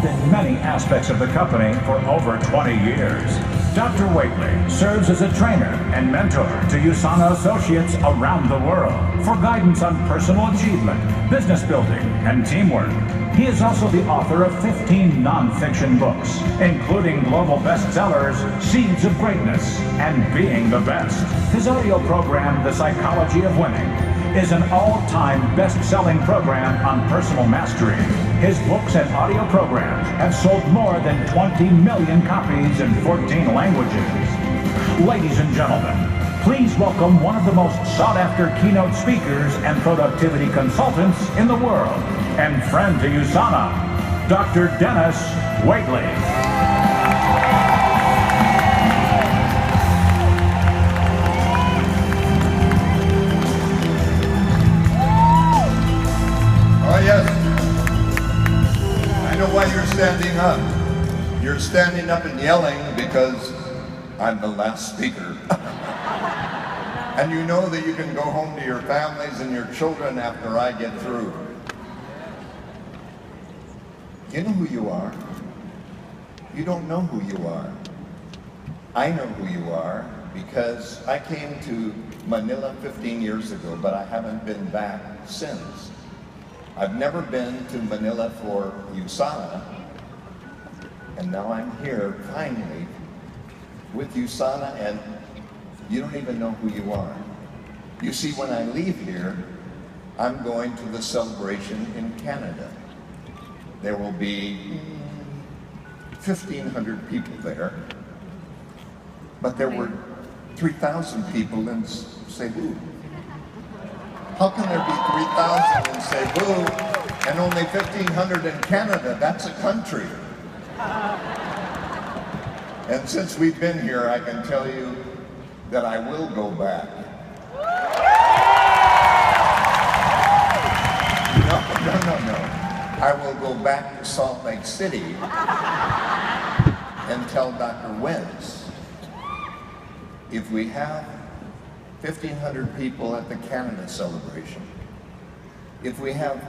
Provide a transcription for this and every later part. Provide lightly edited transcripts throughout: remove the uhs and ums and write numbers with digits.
in many aspects of the company for over 20 years. Dr. Waitley serves as a trainer and mentor to Usana associates around the world for guidance on personal achievement, business building, and teamwork. He is also the author of 15 nonfiction books, including global bestsellers Seeds of Greatness and Being the Best. His audio program, The Psychology of Winning, is an all-time best-selling program on personal mastery. His books and audio programs have sold more than 20 million copies in 14 languages. Ladies and gentlemen, please welcome one of the most sought-after keynote speakers and productivity consultants in the world, and friend to Usana, Dr. Denis Waitley. Oh, yes. I know why you're standing up. You're standing up and yelling because I'm the last speaker. And you know that you can go home to your families and your children after I get through. You know who you are. You don't know who you are. I know who you are because I came to Manila 15 years ago, but I haven't been back since. I've never been to Manila for Usana, and now I'm here finally with Usana, and you don't even know who you are. You see, when I leave here, I'm going to the celebration in Canada. There will be 1,500 people there, but there were 3,000 people in Cebu. How can there be 3,000 in Cebu and only 1,500 in Canada? That's a country. And since we've been here, I can tell you that I will go back. No. I will go back to Salt Lake City and tell Dr. Wentz, if we have 1,500 people at the Canada celebration, if we have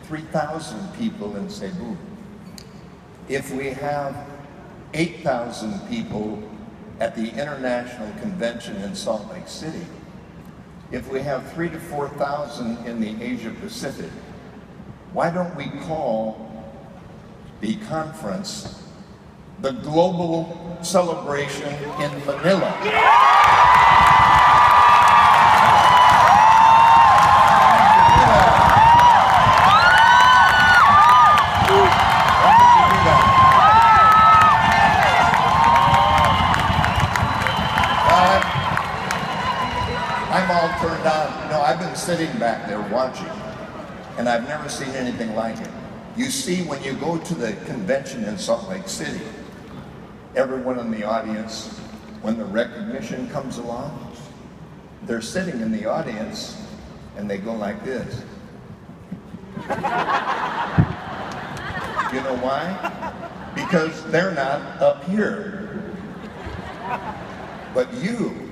3,000 people in Cebu, if we have 8,000 people at the International Convention in Salt Lake City, if we have 3,000 to 4,000 in the Asia Pacific, why don't we call the conference the Global Celebration in Manila? I'm all turned on. No, I've been sitting back there watching, and I've never seen anything like it. You see, when you go to the convention in Salt Lake City, everyone in the audience, when the recognition comes along, they're sitting in the audience and they go like this. You know why? Because they're not up here. But you,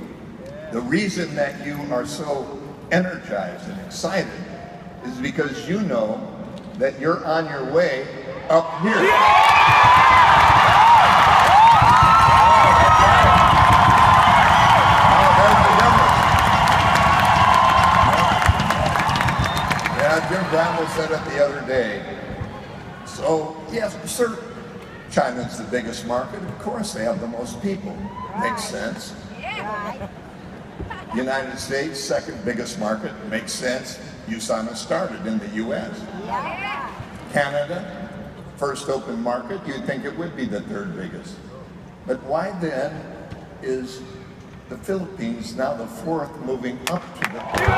the reason that you are so energized and excited is because you know that you're on your way up here. There's the difference. Yeah, Jim Bramwell said it the other day. So, yes, sir, China's the biggest market. Of course, they have the most people. Makes sense. United States, second biggest market, makes sense. Usana started in the U.S. Canada, first open market, you'd think it would be the third biggest. But why then is the Philippines now the fourth, moving up to the third?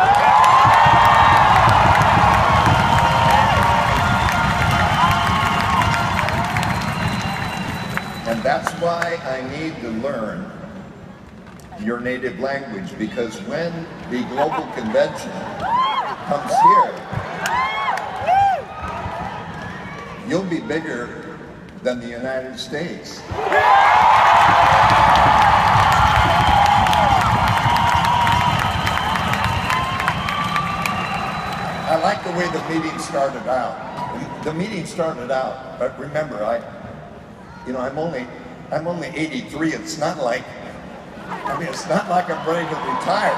And that's why I need to learn your native language, because when the global convention comes here, you'll be bigger than the United States. I like the way the meeting started out. the meeting started out, but remember, I'm only 83. It's not like I'm ready to retire.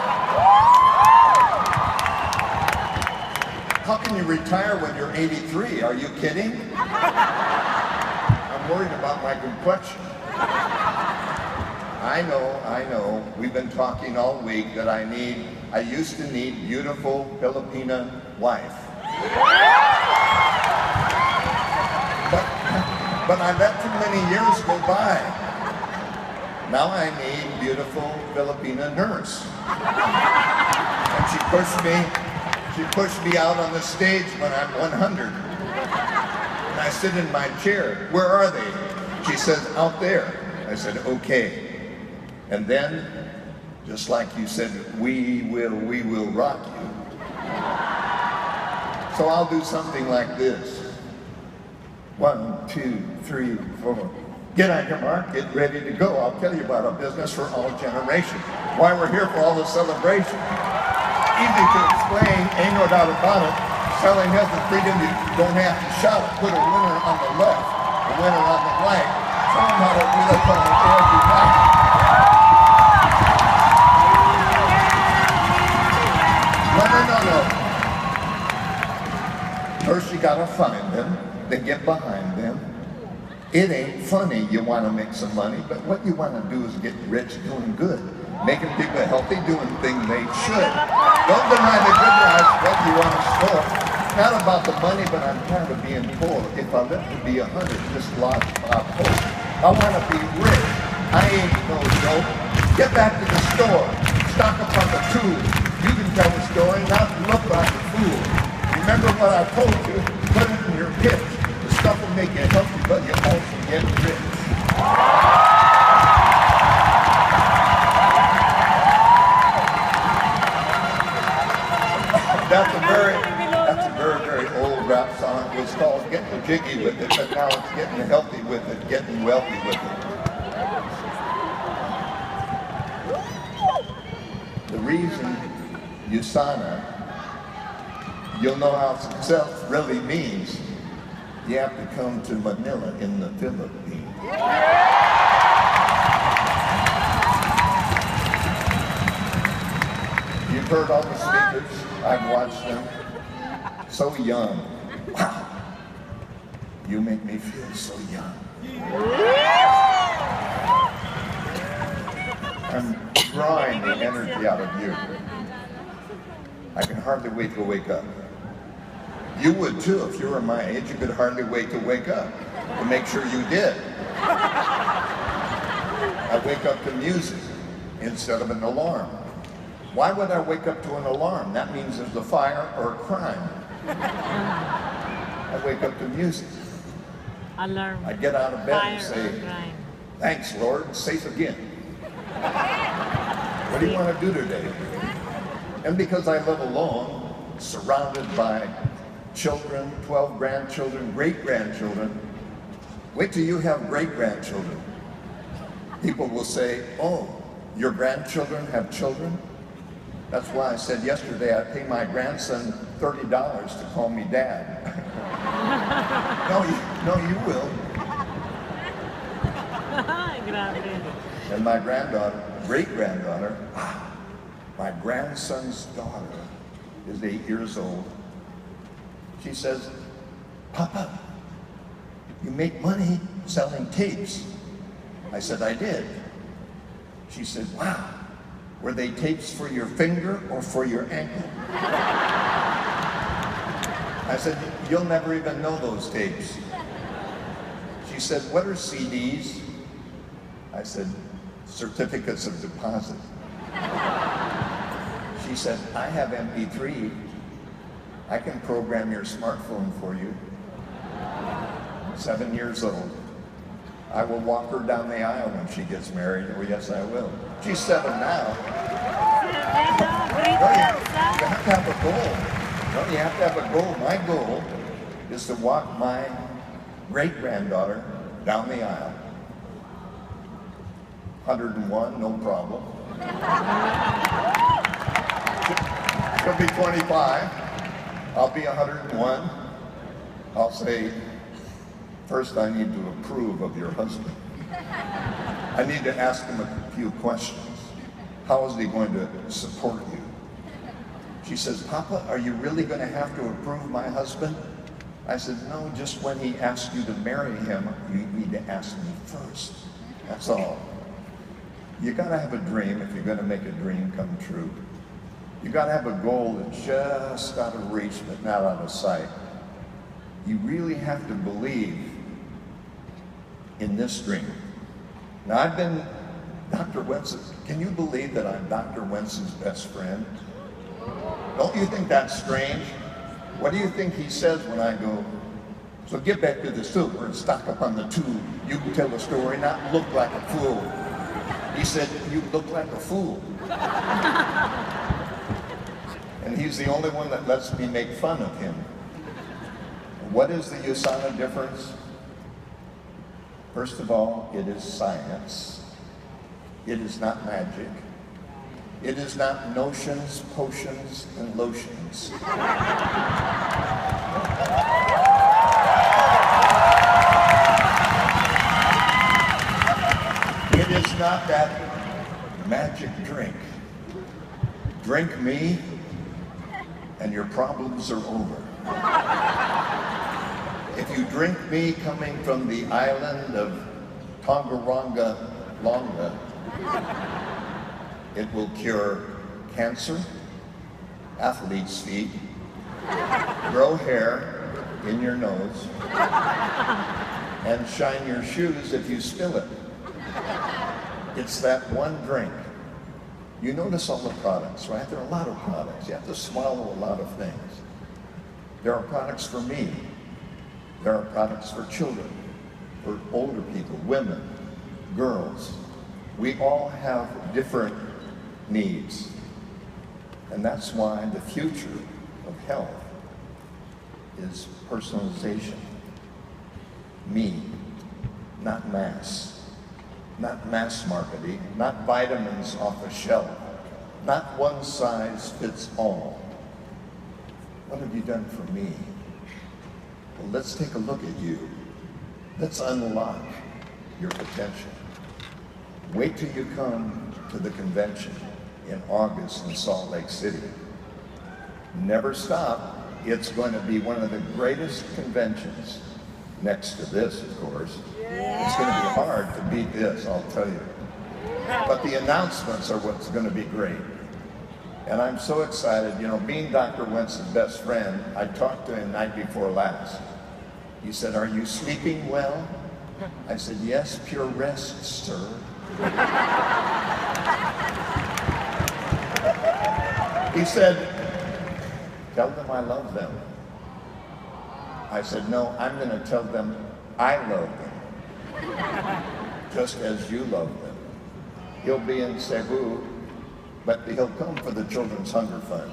How can you retire when you're 83? Are you kidding? I'm worried about my complexion. I know. We've been talking all week that I used to need beautiful Filipina wife. But I let too many years go by. Now I need beautiful Filipina nurse. And she pushed me out on the stage when I'm 100. And I sit in my chair. Where are they? She says, out there. I said, okay. And then, just like you said, we will rock you. So I'll do something like this. 1, 2, 3, 4. Get on your mark, get ready to go. I'll tell you about a business for all generations. Why we're here for all the celebration. Easy to explain, ain't no doubt about it. Selling health and freedom, you don't have to shout it. Put a winner on the left, a winner on the right. Tell them how to do that on every night. No. First you gotta find them, then get behind them. It ain't funny you want to make some money, but what you want to do is get rich doing good. Making people healthy, doing things they should. Don't deny the good life, what you want to store. It's not about the money, but I'm tired of being poor. If I live to be 100, just lodge my hope. I want to be rich. I ain't no joke. Get back to the store. Stock up on the tools. You can tell the story, not look like a fool. Remember what I told you, put it in your pitch. The stuff will make you healthy, but you also get rich. That's a very old rap song. It was called Getting Jiggy with It, but now it's Getting Healthy with It, Getting Wealthy with It. The reason Usana, you'll know how success really means. You have to come to Manila in the Philippines. You've heard all the speakers. I've watched them. So young. Wow. You make me feel so young. I'm drawing the energy out of you. I can hardly wait to wake up. You would too if you were my age. You could hardly wait to wake up, to make sure you did. I wake up to music instead of an alarm. Why would I wake up to an alarm? That means there's a fire or a crime. I wake up to music. Alarm. I get out of bed and say, thanks, Lord, safe again. What do you want to do today? And because I live alone, surrounded by children, 12 grandchildren, great-grandchildren. Wait till you have great-grandchildren. People will say, oh, your grandchildren have children? That's why I said yesterday I pay my grandson $30 to call me Dad. No, you will. And my granddaughter, great-granddaughter, my grandson's daughter is 8 years old. She says, Papa, you make money selling tapes. I said, I did. She said, wow, were they tapes for your finger or for your ankle? I said, you'll never even know those tapes. She said, what are CDs? I said, certificates of deposit. She said, I have MP3. I can program your smartphone for you. 7 years old. I will walk her down the aisle when she gets married. Oh, yes, I will. She's 7 now. You have to have a goal. No, you have to have a goal. My goal is to walk my great-granddaughter down the aisle. 101, no problem. She'll be 25. I'll be 101. I'll say, first I need to approve of your husband. I need to ask him a few questions. How is he going to support you? She says, Papa, are you really going to have to approve my husband? I said, no, just when he asks you to marry him, you need to ask me first. That's all. You gotta have a dream if you're gonna make a dream come true. You gotta have a goal that's just out of reach but not out of sight. You really have to believe in this dream. Now I've been Dr. Wentz's, can you believe that I'm Dr. Wentz's best friend? Don't you think that's strange? What do you think he says when I go, so get back to the silver and stock up on the tube. You can tell a story, not look like a fool. He said, you look like a fool. And he's the only one that lets me make fun of him. What is the Usana difference? First of all, it is science. It is not magic. It is not notions, potions, and lotions. It is not that magic drink. Drink me, and your problems are over. If you drink me coming from the island of Tongaranga Longa, it will cure cancer, athlete's feet, grow hair in your nose, and shine your shoes if you spill it. It's that one drink. You notice all the products, right? There are a lot of products. You have to swallow a lot of things. There are products for me. There are products for children, for older people, women, girls. We all have different needs. And that's why the future of health is personalization. Me, not mass. Not mass marketing, not vitamins off a shelf, not one size fits all. What have you done for me? Well, let's take a look at you. Let's unlock your potential. Wait till you come to the convention in August in Salt Lake City. Never stop. It's going to be one of the greatest conventions, next to this, of course. It's going to be hard to beat this, I'll tell you. But the announcements are what's going to be great. And I'm so excited. You know, being Dr. Wentz's best friend, I talked to him night before last. He said, are you sleeping well? I said, yes, pure rest, sir. He said, tell them I love them. I said, no, I'm going to tell them I love them. Just as you love them. He'll be in Cebu, but he'll come for the Children's Hunger Fund.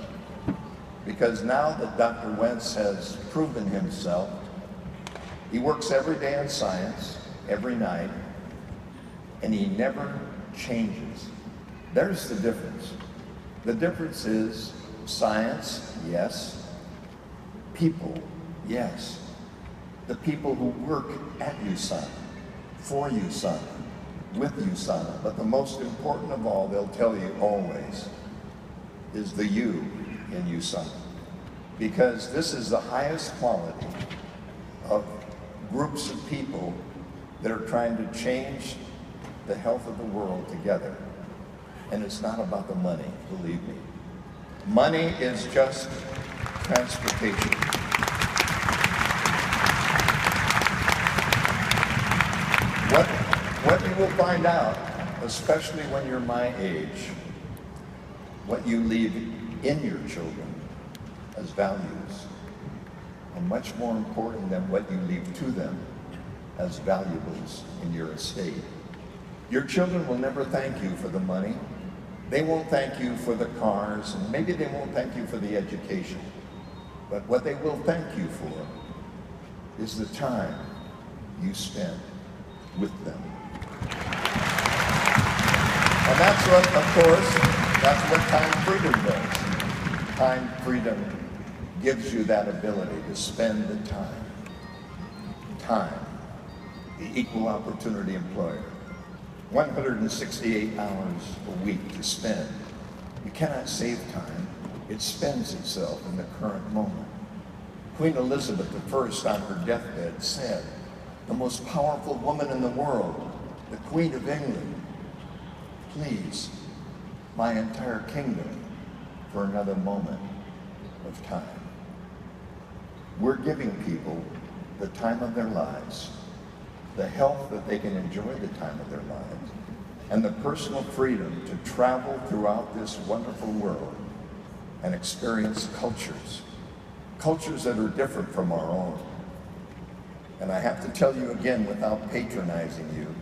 Because now that Dr. Wentz has proven himself, he works every day in science, every night, and he never changes. There's the difference. The difference is science, yes. People, yes. The people who work at Usana, for Usana, with Usana. But the most important of all, they'll tell you always, is the you in Usana. Because this is the highest quality of groups of people that are trying to change the health of the world together. And it's not about the money, believe me. Money is just transportation. What you will find out, especially when you're my age, what you leave in your children as values are much more important than what you leave to them as valuables in your estate. Your children will never thank you for the money. They won't thank you for the cars, and maybe they won't thank you for the education. But what they will thank you for is the time you spent with them. And that's what, of course, that's what time freedom does. Time freedom gives you that ability to spend the time time, the equal opportunity employer. 168 hours a week to spend. You cannot save time. It spends itself in the current moment. Queen Elizabeth I on her deathbed said, the most powerful woman in the world, the Queen of England, please, my entire kingdom for another moment of time. We're giving people the time of their lives, the health that they can enjoy the time of their lives, and the personal freedom to travel throughout this wonderful world and experience cultures that are different from our own. And I have to tell you again, without patronizing you,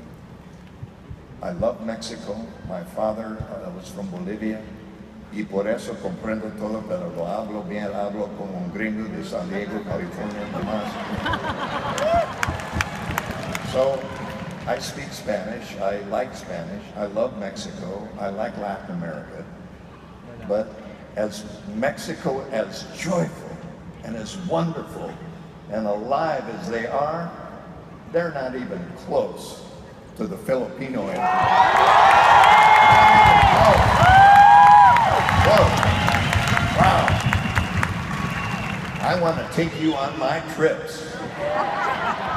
I love Mexico. My father was from Bolivia, y por eso comprendo todo, pero lo hablo bien, hablo como un gringo de San Diego, California, nomás. So, I speak Spanish, I like Spanish, I love Mexico, I like Latin America, but as Mexico as joyful and as wonderful and alive as they are, they're not even close to the Filipino end. Wow. I want to take you on my trips.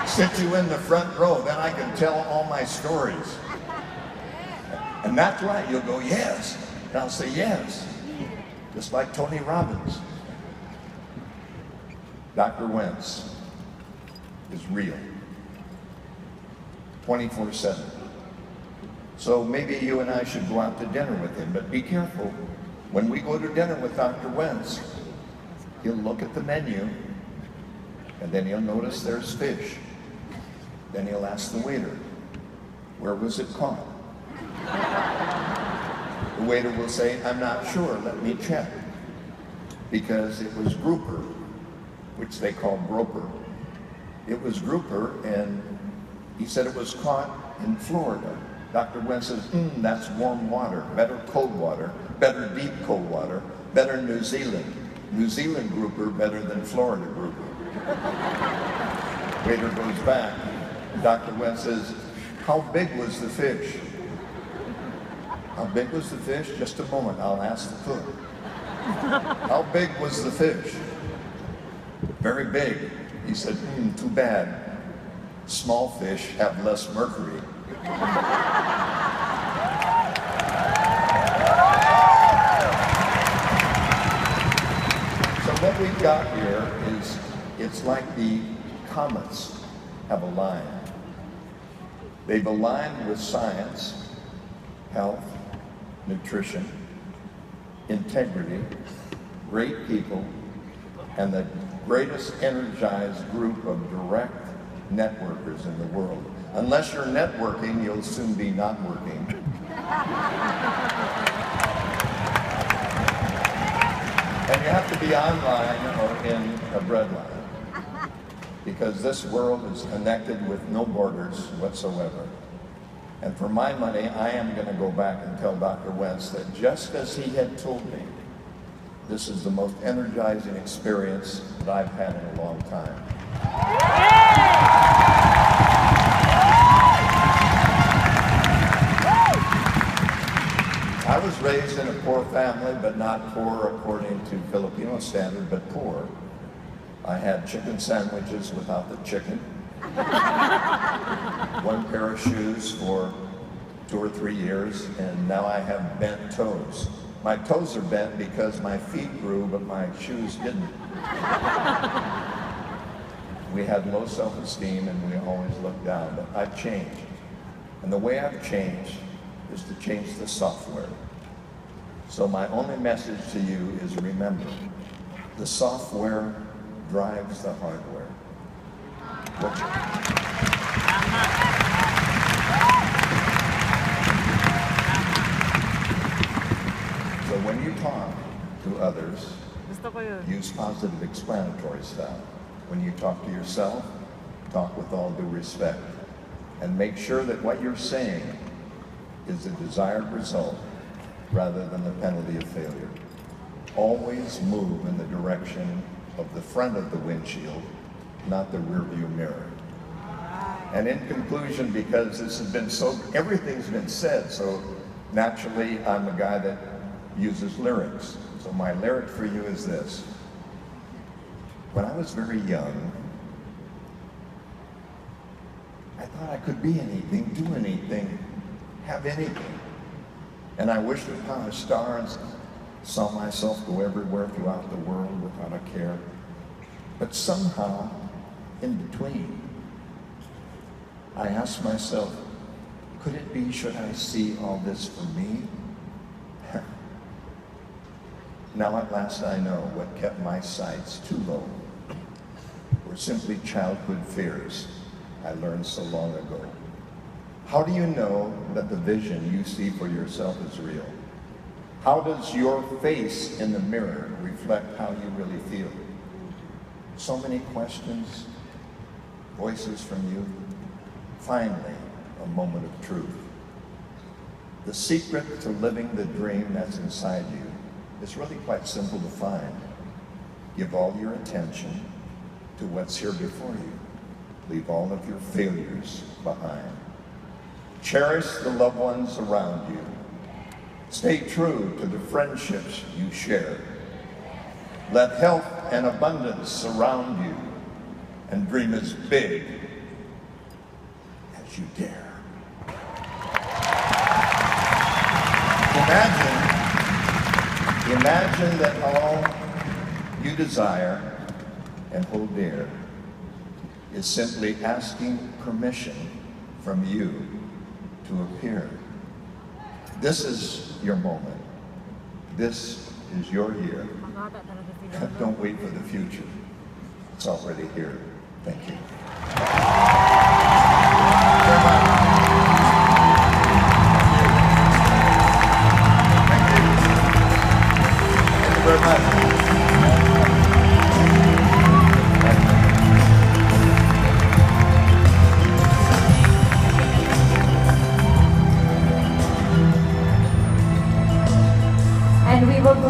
Sit you in the front row, then I can tell all my stories. And that's right, you'll go, yes. And I'll say yes. Just like Tony Robbins. Dr. Wentz is real. 24/7. So maybe you and I should go out to dinner with him, but be careful. When we go to dinner with Dr. Wentz, he'll look at the menu, and then he'll notice there's fish. Then he'll ask the waiter, where was it caught? The waiter will say, I'm not sure, let me check. Because it was grouper, which they call groper. It was grouper, and he said it was caught in Florida. Dr. Wentz says, that's warm water, better cold water, better deep cold water, better New Zealand. New Zealand grouper better than Florida grouper. Waiter goes back. Dr. Wentz says, how big was the fish? How big was the fish? Just a moment, I'll ask the cook. How big was the fish? Very big. He said, too bad. Small fish have less mercury. So what we've got here is, it's like the comets have aligned. They've aligned with science, health, nutrition, integrity, great people, and the greatest energized group of direct networkers in the world. Unless you're networking, you'll soon be not working. And you have to be online or in a breadline, because this world is connected with no borders whatsoever. And for my money, I am going to go back and tell Dr. Wentz that just as he had told me, this is the most energizing experience that I've had in a long time. I was raised in a poor family, but not poor according to Filipino standard, but poor. I had chicken sandwiches without the chicken. One pair of shoes for 2 or 3 years, and now I have bent toes. My toes are bent because my feet grew, but my shoes didn't. We had low self-esteem, and we always looked down, but I've changed. And the way I've changed is to change the software. So my only message to you is, remember, the software drives the hardware. So when you talk to others, use positive explanatory style. When you talk to yourself, talk with all due respect. And make sure that what you're saying is the desired result rather than the penalty of failure. Always move in the direction of the front of the windshield, not the rear view mirror. And in conclusion, because this has been everything's been said, so naturally I'm a guy that uses lyrics. So my lyric for you is this. When I was very young, I thought I could be anything, do anything, have anything. And I wished upon a star and saw myself go everywhere throughout the world without a care. But somehow, in between, I asked myself, could it be, should I see all this for me? Now at last I know what kept my sights too low were simply childhood fears I learned so long ago. How do you know that the vision you see for yourself is real? How does your face in the mirror reflect how you really feel? So many questions, voices from you. Finally, a moment of truth. The secret to living the dream that's inside you is really quite simple to find. Give all your attention to what's here before you. Leave all of your failures behind. Cherish the loved ones around you. Stay true to the friendships you share. Let health and abundance surround you, and dream as big as you dare. Imagine that all you desire and hold dear is simply asking permission from you to appear. This is your moment. This is your year. Don't wait for the future. It's already here. Thank you. Thank you very much.